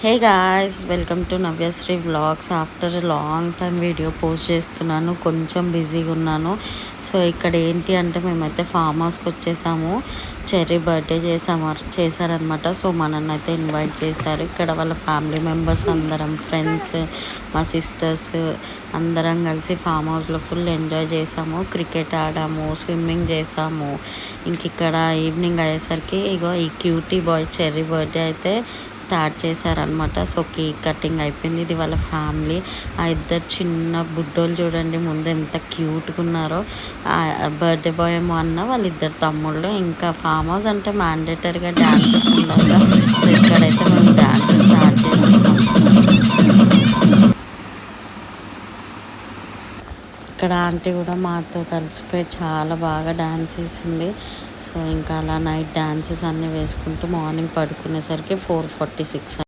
Hey guys, welcome to Navyasri vlogs. After a long time video post చేస్తున్నాను. కొంచెం బిజీగా ఉన్నాను. సో ఇక్కడ ఏంటి అంటే మేమైతే ఫామ్ హౌస్కి వచ్చేసాము. చెర్రీ బర్త్డే చేశారనమాట. సో మనల్ని అయితే ఇన్వైట్ చేశారు. ఇక్కడ వాళ్ళ ఫ్యామిలీ మెంబర్స్ అందరం, ఫ్రెండ్స్, మా సిస్టర్స్ అందరం కలిసి ఫామ్ హౌస్లో ఫుల్ ఎంజాయ్ చేసాము. క్రికెట్ ఆడాము, స్విమ్మింగ్ చేసాము. ఇంక ఇక్కడ ఈవినింగ్ అయ్యేసరికి ఇగో ఈ క్యూటీ బాయ్ చెర్రీ బర్త్డే అయితే స్టార్ట్ చేశారనమాట. సో కేక్ కటింగ్ అయిపోయింది. ఇది వాళ్ళ ఫ్యామిలీ. ఆ ఇద్దరు చిన్న బుడ్డోళ్ళు చూడండి ముందు ఎంత క్యూట్గా ఉన్నారో. బర్త్డే బాయ్ ఏమో అన్న వాళ్ళిద్దరు తమ్ముళ్ళు. ఇంకా ఫామ్ హౌస్ అంటే మ్యాండేటరీగా డ్యాన్సెస్ ఉండాలి. సో ఇక్కడైతే మేము డ్యాన్సెస్ స్టార్ట్ చేసేసాం. ఇక్కడ ఆంటీ కూడా మాతో కలిసిపోయి చాలా బాగా డ్యాన్స్ వేసింది. సో ఇంకా అలా నైట్ డ్యాన్సెస్ అన్నీ వేసుకుంటూ మార్నింగ్ పడుకునేసరికి 4:46